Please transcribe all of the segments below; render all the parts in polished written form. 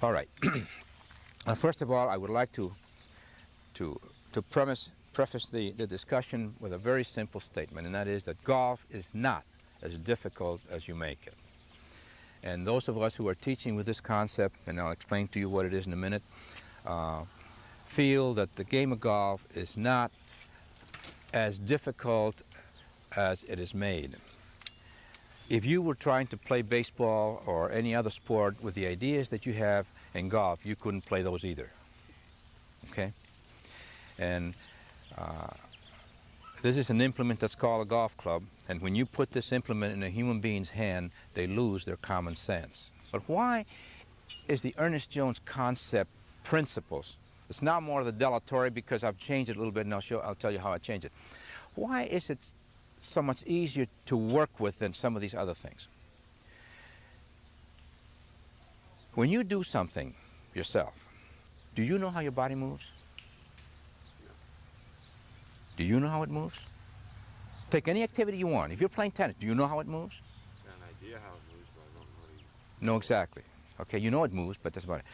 All right. First of all, I would like to preface the discussion with a very simple statement, and that is that golf is not as difficult as you make it. And those of us who are teaching with this concept, and I'll explain to you what it is in a minute, feel that the game of golf is not as difficult as it is made. If you were trying to play baseball or any other sport with the ideas that you have in golf, you couldn't play those either. Okay? And this is an implement that's called a golf club, and when you put this implement in a human being's hand, they lose their common sense. But why is the Ernest Jones concept principles? It's now more of the dilatory because I've changed it a little bit, and I'll tell you how I changed it. Why is it so much easier to work with than some of these other things? When you do something yourself, do you know how your body moves? Do you know how it moves? Take any activity you want. If you're playing tennis, do you know how it moves? I have an idea how it moves, but I don't know how to... No, exactly. Okay, you know it moves, but that's about it.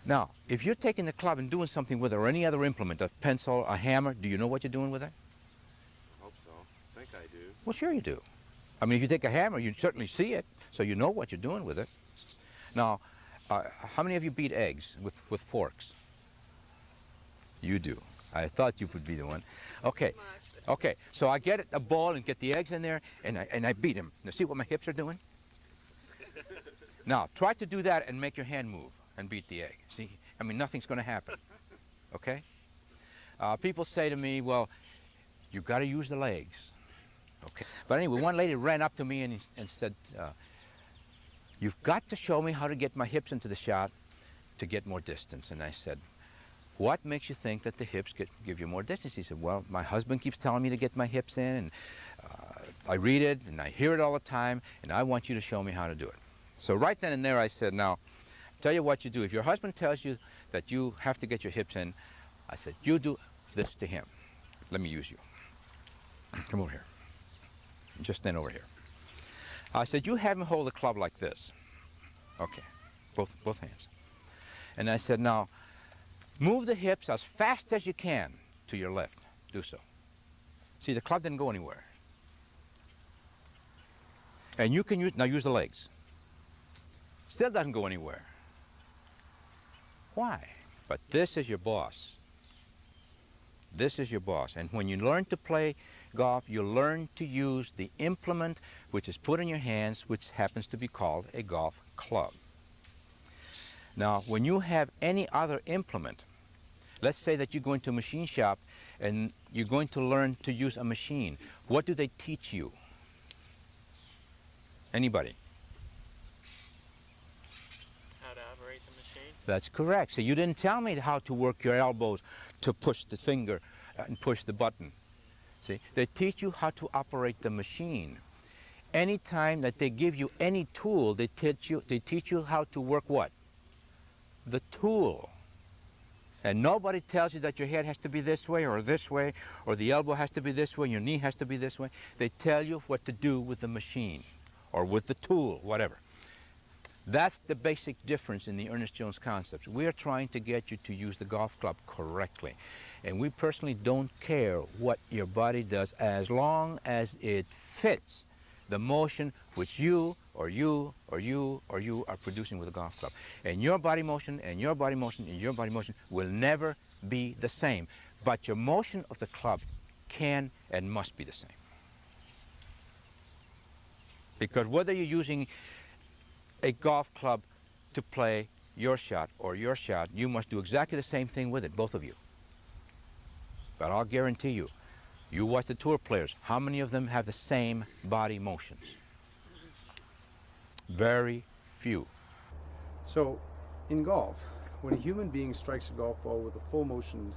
Now, if you're taking the club and doing something with it, or any other implement, a pencil, a hammer, do you know what you're doing with it? I hope so. I think I do. Well, sure you do. I mean, if you take a hammer, you certainly see it, so you know what you're doing with it. Now, how many of you beat eggs with forks? You do. I thought you would be the one. Okay. Okay. So I get a ball and get the eggs in there, and I beat him. Now see what my hips are doing? Now try to do that and make your hand move and beat the egg. See? I mean, nothing's going to happen. Okay? People say to me, well, you've got to use the legs. Okay. But anyway, one lady ran up to me and said, you've got to show me how to get my hips into the shot to get more distance. And I said, what makes you think that the hips give you more distance? He said, well, my husband keeps telling me to get my hips in, and I read it, and I hear it all the time, and I want you to show me how to do it. So right then and there I said, now, tell you what you do. If your husband tells you that you have to get your hips in, I said, you do this to him. Let me use you. Come over here. Just stand over here. I said, you have him hold the club like this. Okay, both hands. And I said, now, move the hips as fast as you can to your left. Do so. See, the club didn't go anywhere. And you can use the legs. Still doesn't go anywhere. Why? But this is your boss. This is your boss. And when you learn to play golf, you learn to use the implement which is put in your hands, which happens to be called a golf club. Now, when you have any other implement, let's say that you go into a machine shop and you're going to learn to use a machine. What do they teach you? Anybody? How to operate the machine? That's correct. So you didn't tell me how to work your elbows to push the finger and push the button. See, they teach you how to operate the machine. Anytime that they give you any tool, they teach you how to work what? The tool. And nobody tells you that your head has to be this way, or the elbow has to be this way, your knee has to be this way. They tell you what to do with the machine, or with the tool, whatever. That's the basic difference in the Ernest Jones concepts. We are trying to get you to use the golf club correctly. And we personally don't care what your body does as long as it fits the motion which you are producing with a golf club. And your body motion and your body motion and your body motion will never be the same. But your motion of the club can and must be the same. Because whether you're using a golf club to play your shot or your shot, you must do exactly the same thing with it, both of you. But I'll guarantee you, you watch the tour players, how many of them have the same body motions? Very few. So, in golf, when a human being strikes a golf ball with a full motion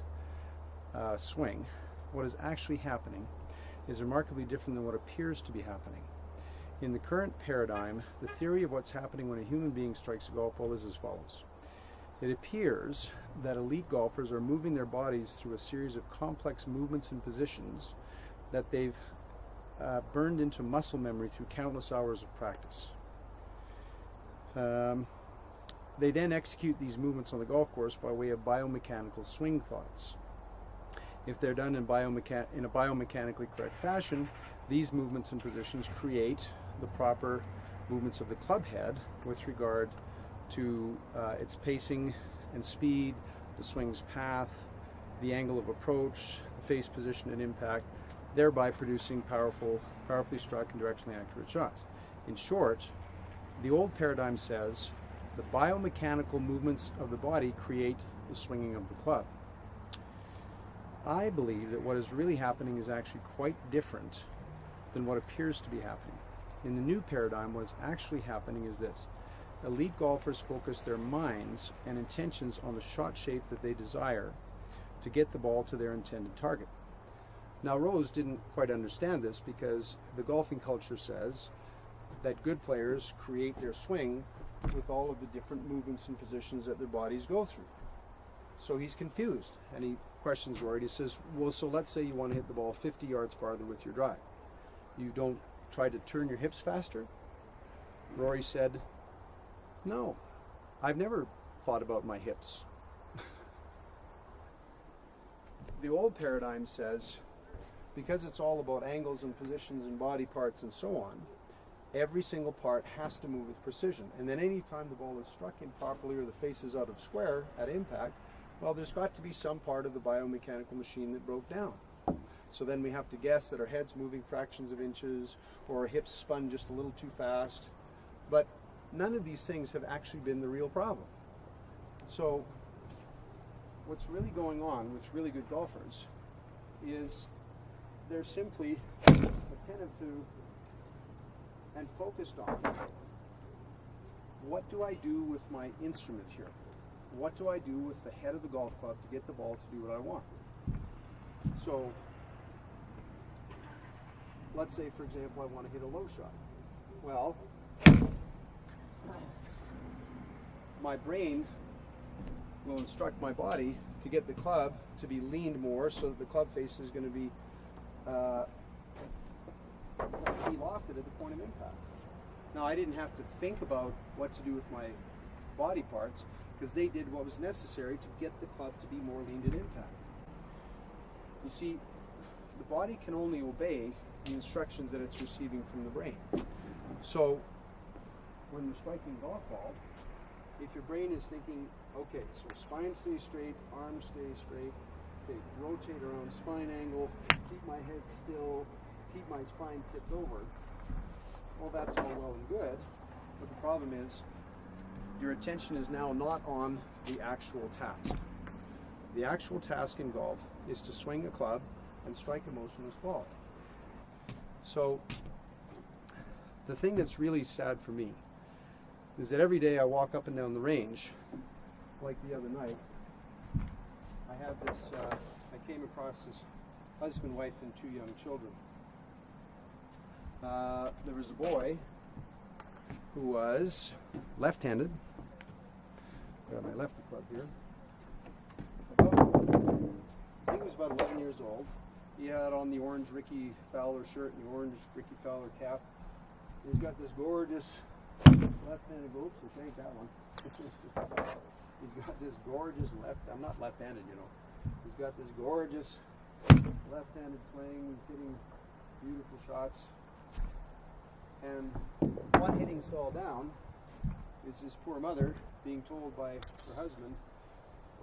swing, what is actually happening is remarkably different than what appears to be happening. In the current paradigm, the theory of what's happening when a human being strikes a golf ball is as follows. It appears that elite golfers are moving their bodies through a series of complex movements and positions that they've burned into muscle memory through countless hours of practice. they then execute these movements on the golf course by way of biomechanical swing thoughts. If they're done in a biomechanically correct fashion, these movements and positions create the proper movements of the club head with regard to its pacing and speed, the swing's path, the angle of approach, the face position and impact, thereby producing powerfully struck and directionally accurate shots. In short, the old paradigm says the biomechanical movements of the body create the swinging of the club. I believe that what is really happening is actually quite different than what appears to be happening. In the new paradigm, what is actually happening is this. Elite golfers focus their minds and intentions on the shot shape that they desire to get the ball to their intended target. Now, Rose didn't quite understand this because the golfing culture says that good players create their swing with all of the different movements and positions that their bodies go through. So he's confused, and he questions Rory. He says, well, so let's say you want to hit the ball 50 yards farther with your drive. You don't try to turn your hips faster? Rory said, no, I've never thought about my hips. The old paradigm says, because it's all about angles and positions and body parts and so on, every single part has to move with precision. And then any time the ball is struck improperly or the face is out of square at impact, well, there's got to be some part of the biomechanical machine that broke down. So then we have to guess that our head's moving fractions of inches or our hips spun just a little too fast. But none of these things have actually been the real problem. So what's really going on with really good golfers is they're simply attentive to and focused on, what do I do with my instrument here? What do I do with the head of the golf club to get the ball to do what I want? So let's say, for example, I want to hit a low shot. Well, my brain will instruct my body to get the club to be leaned more so that the club face is going to be lofted at the point of impact. Now, I didn't have to think about what to do with my body parts because they did what was necessary to get the club to be more leaned at impact. You see, the body can only obey the instructions that it's receiving from the brain. So when you're striking a golf ball, if your brain is thinking, okay, so spine stays straight, arms stay straight, okay, rotate around spine angle, keep my head still, keep my spine tipped over, well, that's all well and good, but the problem is your attention is now not on the actual task. The actual task in golf is to swing a club and strike a motionless ball. So the thing that's really sad for me is that every day I walk up and down the range, like the other night, I have this, I came across this husband, wife, and 2 young children. There was a boy who was left-handed. I got my lefty club here. I think he was about 11 years old. He had on the orange Ricky Fowler shirt and the orange Ricky Fowler cap. He's got this gorgeous left-handed, oops, I take that one. He's got this gorgeous I'm not left-handed, you know. He's got this gorgeous left-handed swing. He's hitting beautiful shots. And one hitting stall down is this poor mother being told by her husband,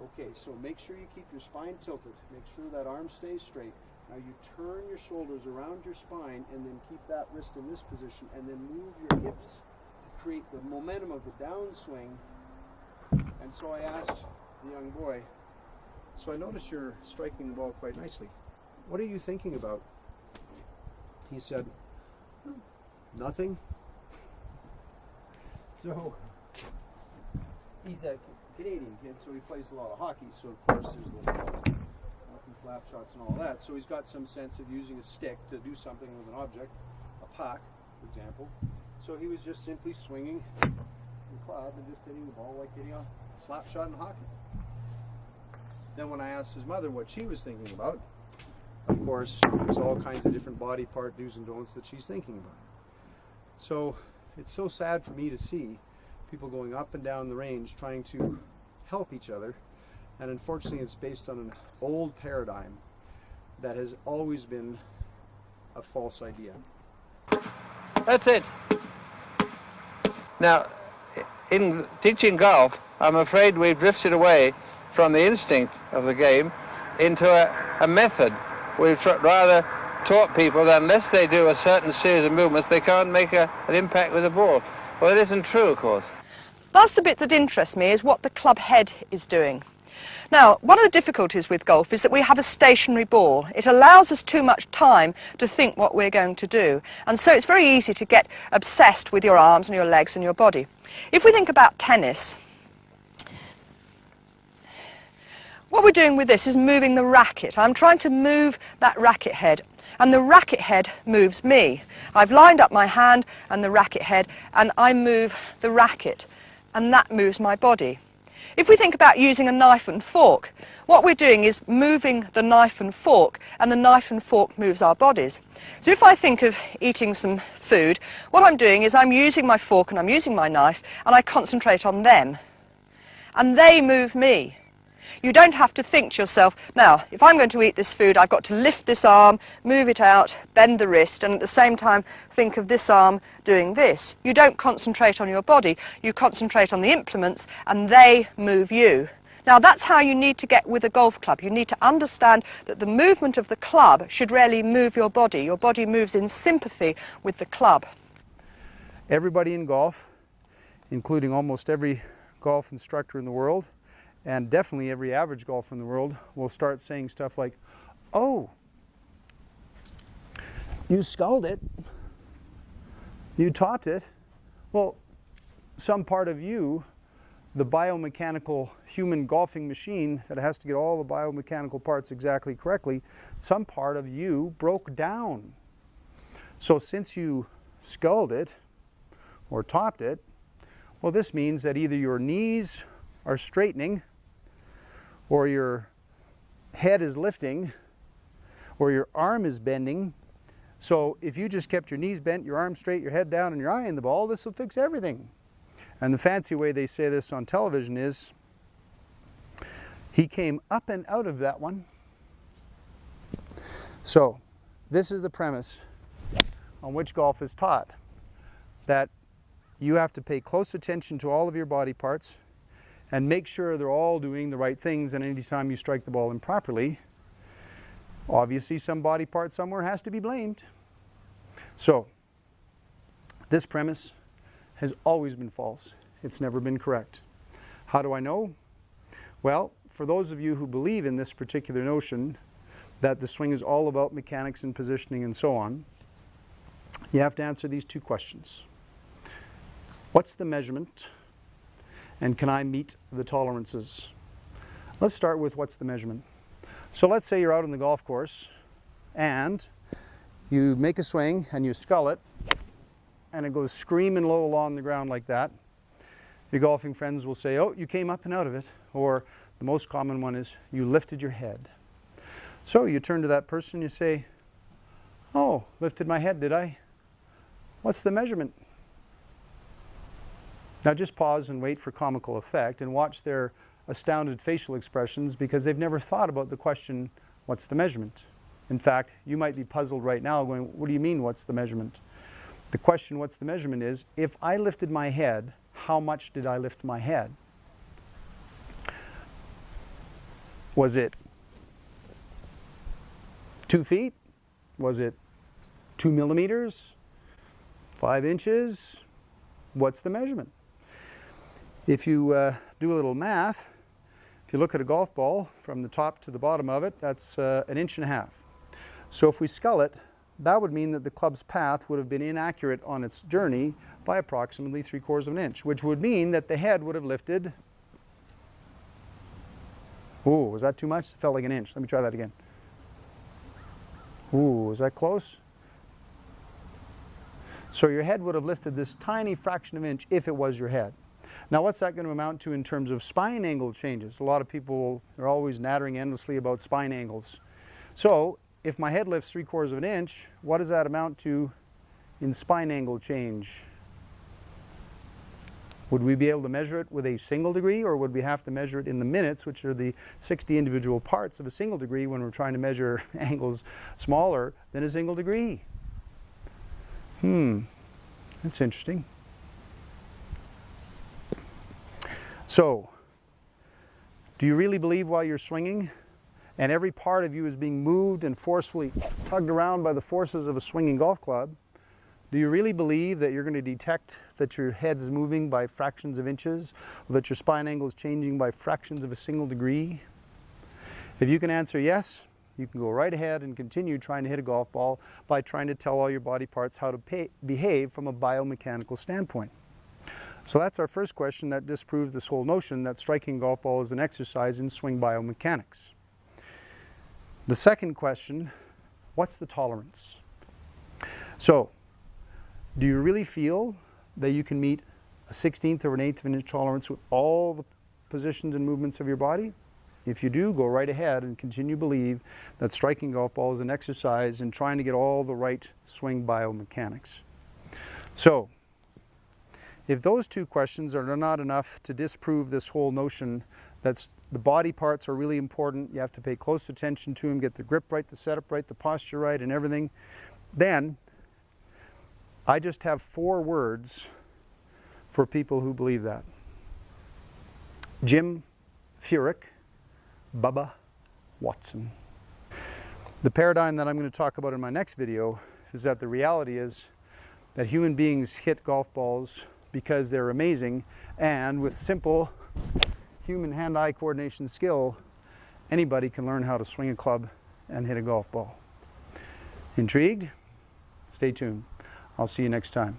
okay, so make sure you keep your spine tilted. Make sure that arm stays straight. Now you turn your shoulders around your spine and then keep that wrist in this position and then move your hips to create the momentum of the downswing. And so I asked the young boy, so I noticed you're striking the ball quite nicely. What are you thinking about? He said, nothing. So he's a Canadian kid, so he plays a lot of hockey, so of course there's the hockey slap shots and all that. So he's got some sense of using a stick to do something with an object, a puck, for example. So he was just simply swinging the club and just hitting the ball like hitting a slap shot in hockey. Then when I asked his mother what she was thinking about, of course, there's all kinds of different body part do's and don'ts that she's thinking about. So it's so sad for me to see people going up and down the range trying to help each other, and unfortunately it's based on an old paradigm that has always been a false idea. That's it. Now, in teaching golf, I'm afraid we've drifted away from the instinct of the game into a method. We've rather taught people that unless they do a certain series of movements, they can't make an impact with the ball. Well, it isn't true, of course. That's the bit that interests me, is what the club head is doing. Now, one of the difficulties with golf is that we have a stationary ball. It allows us too much time to think what we're going to do. And so it's very easy to get obsessed with your arms and your legs and your body. If we think about tennis, what we're doing with this is moving the racket. I'm trying to move that racket head, and the racket head moves me. I've lined up my hand and the racket head, and I move the racket, and that moves my body. If we think about using a knife and fork, what we're doing is moving the knife and fork, and the knife and fork moves our bodies. So if I think of eating some food, what I'm doing is I'm using my fork and I'm using my knife, and I concentrate on them, and they move me. You don't have to think to yourself, now, if I'm going to eat this food, I've got to lift this arm, move it out, bend the wrist, and at the same time think of this arm doing this. You don't concentrate on your body, you concentrate on the implements, and they move you. Now, that's how you need to get with a golf club. You need to understand that the movement of the club should really move your body. Your body moves in sympathy with the club. Everybody in golf, including almost every golf instructor in the world, and definitely every average golfer in the world, will start saying stuff like, oh, you sculled it, you topped it. Well, some part of you, the biomechanical human golfing machine that has to get all the biomechanical parts exactly correctly, some part of you broke down. So since you sculled it or topped it, well, this means that either your knees are straightening, or your head is lifting, or your arm is bending. So if you just kept your knees bent, your arms straight, your head down, and your eye in the ball, this will fix everything. And the fancy way they say this on television is, he came up and out of that one. So this is the premise on which golf is taught, that you have to pay close attention to all of your body parts and make sure they're all doing the right things, and anytime you strike the ball improperly, obviously some body part somewhere has to be blamed. So this premise has always been false. It's never been correct. How do I know? Well, for those of you who believe in this particular notion that the swing is all about mechanics and positioning and so on, you have to answer these two questions. What's the measurement? And can I meet the tolerances? Let's start with what's the measurement. So let's say you're out on the golf course and you make a swing and you scull it and it goes screaming low along the ground like that. Your golfing friends will say, oh, you came up and out of it. Or the most common one is, you lifted your head. So you turn to that person and you say, oh, lifted my head, did I? What's the measurement? Now just pause and wait for comical effect and watch their astounded facial expressions, because they've never thought about the question, what's the measurement? In fact, you might be puzzled right now going, what do you mean, what's the measurement? The question, what's the measurement, is, if I lifted my head, how much did I lift my head? Was it 2 feet? Was it 2 millimeters? 5 inches? What's the measurement? If you do a little math, if you look at a golf ball from the top to the bottom of it, that's 1.5 inches. So if we scull it, that would mean that the club's path would have been inaccurate on its journey by approximately 3/4 of an inch, which would mean that the head would have lifted, ooh, was that too much? It felt like 1 inch. Let me try that again. Ooh, is that close? So your head would have lifted this tiny fraction of an inch if it was your head. Now what's that going to amount to in terms of spine angle changes? A lot of people are always nattering endlessly about spine angles. So if my head lifts 3/4 of an inch, what does that amount to in spine angle change? Would we be able to measure it with a single degree, or would we have to measure it in the minutes, which are the 60 individual parts of a single degree when we're trying to measure angles smaller than a single degree? That's interesting. So, do you really believe while you're swinging, and every part of you is being moved and forcefully tugged around by the forces of a swinging golf club, do you really believe that you're going to detect that your head's moving by fractions of inches, or that your spine angle is changing by fractions of a single degree? If you can answer yes, you can go right ahead and continue trying to hit a golf ball by trying to tell all your body parts how to behave from a biomechanical standpoint. So that's our first question that disproves this whole notion that striking a golf ball is an exercise in swing biomechanics. The second question, what's the tolerance? So, do you really feel that you can meet a 1/16 or an 1/8 of an inch tolerance with all the positions and movements of your body? If you do, go right ahead and continue to believe that striking golf ball is an exercise in trying to get all the right swing biomechanics. So, if those two questions are not enough to disprove this whole notion that the body parts are really important, you have to pay close attention to them, get the grip right, the setup right, the posture right, and everything, then I just have 4 words for people who believe that. Jim Furyk, Bubba Watson. The paradigm that I'm going to talk about in my next video is that the reality is that human beings hit golf balls because they're amazing, and with simple human hand-eye coordination skill, anybody can learn how to swing a club and hit a golf ball. Intrigued? Stay tuned. I'll see you next time.